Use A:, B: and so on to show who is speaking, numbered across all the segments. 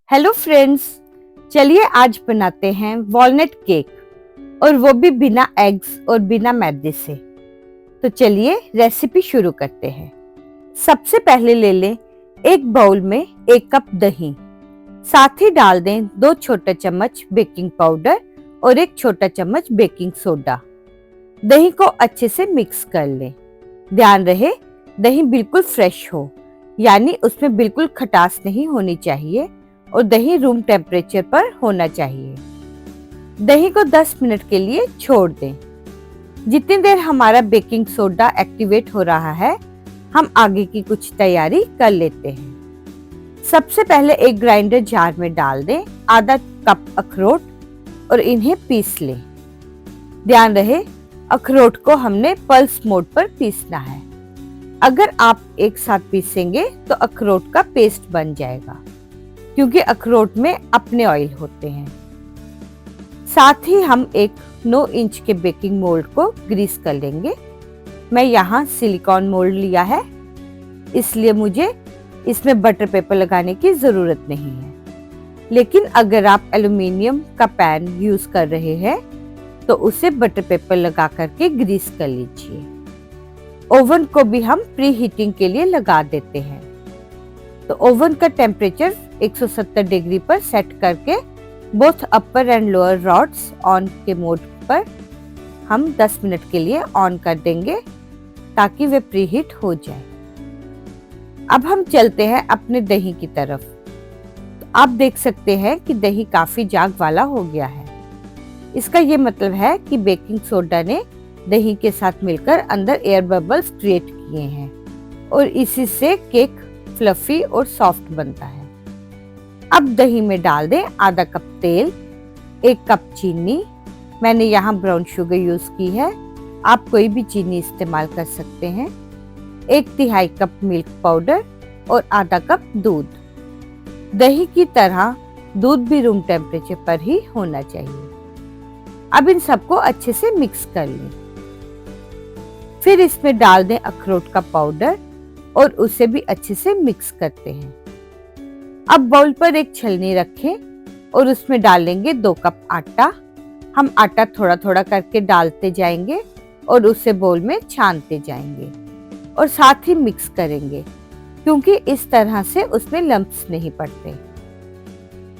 A: Hello friends, चलिए आज बनाते हैं वॉलनट केक और वो भी बिना एग्स और बिना मैदे से। तो चलिए रेसिपी शुरू करते हैं। सबसे पहले ले लें एक बाउल में 1 कप दही, साथ ही डाल दें 2 छोटे चम्मच बेकिंग पाउडर और 1 छोटा चम्मच बेकिंग सोडा। दही को अच्छे से मिक्स कर लें। ध्यान रहे दही बिल्कुल फ्रेश हो, यानी उसमें बिल्कुल खटास नहीं होनी चाहिए और दही रूम टेम्परेचर पर होना चाहिए। दही को 10 मिनट के लिए छोड़ दें। जितनी देर हमारा बेकिंग सोडा एक्टिवेट हो रहा है, हम आगे की कुछ तैयारी कर लेते हैं। सबसे पहले एक ग्राइंडर जार में डाल दें आधा कप अखरोट और इन्हें पीस लें। ध्यान रहे अखरोट को हमने पल्स मोड पर पीसना है। अगर आप एक साथ पीसेंगे तो अखरोट का पेस्ट बन जाएगा, क्योंकि अखरोट में अपने ऑयल होते हैं। साथ ही हम एक 9 इंच के बेकिंग मोल्ड को ग्रीस कर लेंगे। मैं यहाँ सिलिकॉन मोल्ड लिया है, इसलिए मुझे इसमें बटर पेपर लगाने की जरूरत नहीं है। लेकिन अगर आप एल्युमिनियम का पैन यूज कर रहे हैं तो उसे बटर पेपर लगा करके ग्रीस कर लीजिए। ओवन को भी हम प्री हीटिंग के लिए लगा देते हैं। तो ओवन का टेम्परेचर 170 डिग्री पर सेट करके both upper and lower rods on के मोड पर हम 10 मिनट के लिए ऑन कर देंगे ताकि वे प्रीहीट हो जाए। अब हम चलते हैं अपने दही की तरफ। तो आप देख सकते हैं कि दही काफी जाग वाला हो गया है। इसका ये मतलब है कि बेकिंग सोडा ने दही के साथ मिलकर अंदर एयर बबल्स क्रिएट किए हैं और इसी से केक फ्लफी और सॉफ्ट बनता है। अब दही में डाल दें आधा कप तेल, 1 कप चीनी, मैंने यहाँ ब्राउन शुगर यूज की है, आप कोई भी चीनी इस्तेमाल कर सकते हैं, 1/3 कप मिल्क पाउडर और आधा कप दूध। दही की तरह दूध भी रूम टेम्परेचर पर ही होना चाहिए। अब इन सबको अच्छे से मिक्स कर लें। फिर इसमें डाल दें अखरोट का पाउडर और उसे भी अच्छे से मिक्स करते हैं। अब बाउल पर एक छलनी रखें और उसमें डालेंगे 2 कप आटा। हम आटा थोड़ा थोड़ा करके डालते जाएंगे और उसे बाउल में छानते जाएंगे और साथ ही मिक्स करेंगे, क्योंकि इस तरह से उसमें लम्प्स नहीं पड़ते।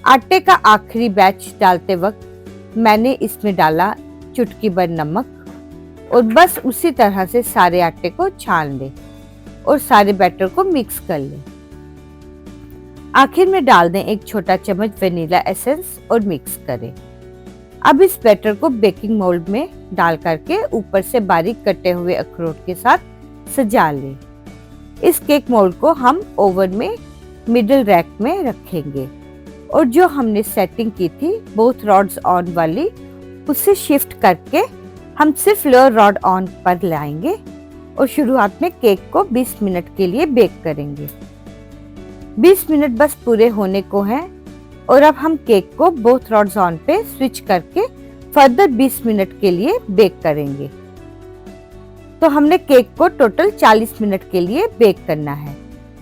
A: आटे का आखिरी बैच डालते वक्त मैंने इसमें डाला चुटकी भर नमक और बस उसी तरह से सारे आटे को छान लें और सारे बैटर को मिक्स कर लें। आखिर में डाल दें 1 छोटा चम्मच वेनिला एसेंस और मिक्स करें। अब इस बैटर को बेकिंग मोल्ड में डाल करके ऊपर से बारीक कटे हुए अखरोट के साथ सजा लें। इस केक मोल्ड को हम ओवन में मिडिल रैक में रखेंगे और जो हमने सेटिंग की थी बोथ रॉड्स ऑन वाली, उसे शिफ्ट करके हम सिर्फ लोअर रॉड ऑन पर लाएंगे और शुरुआत में केक को 20 मिनट के लिए बेक करेंगे। 20 मिनट बस पूरे होने को हैं और अब हम केक को बोथ रॉड्स ऑन पे स्विच करके फर्दर 20 मिनट के लिए बेक करेंगे। तो हमने केक को टोटल 40 मिनट के लिए बेक करना है,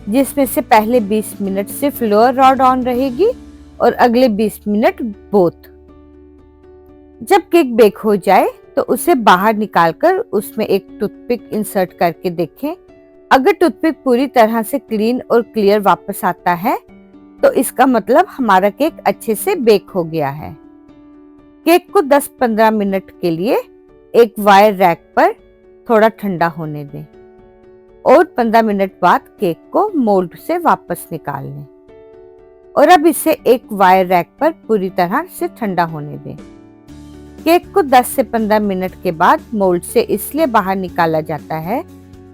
A: जिसमें से पहले 20 मिनट सिर्फ लोअर रॉड ऑन रहेगी और अगले 20 मिनट बोथ। जब केक बेक हो जाए तो उसे बाहर निकालकर उसमें एक टूथपिक इंसर्ट करके देखें। अगर टूथपिक पूरी तरह से क्लीन और क्लियर वापस आता है तो इसका मतलब हमारा केक अच्छे से बेक हो गया है। केक को 10-15 मिनट के लिए एक वायर रैक पर थोड़ा ठंडा होने दें और 15 मिनट बाद केक को मोल्ड से वापस निकाल लें और अब इसे एक वायर रैक पर पूरी तरह से ठंडा होने दें। केक को 10 से 15 मिनट के बाद मोल्ड से इसलिए बाहर निकाला जाता है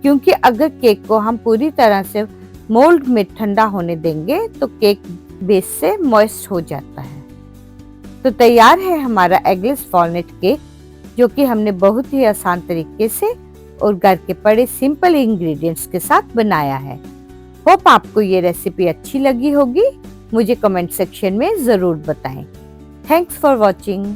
A: क्योंकि अगर केक को हम पूरी तरह से मोल्ड में ठंडा होने देंगे तो केक बेस से मॉइस्ट हो जाता है। तो तैयार है हमारा एगलेस वॉलनट केक, जो कि हमने बहुत ही आसान तरीके से और घर के पड़े सिंपल इंग्रेडिएंट्स के साथ बनाया है। होप आपको ये रेसिपी अच्छी लगी होगी। मुझे कमेंट सेक्शन में जरूर बताएं। Thanks for watching.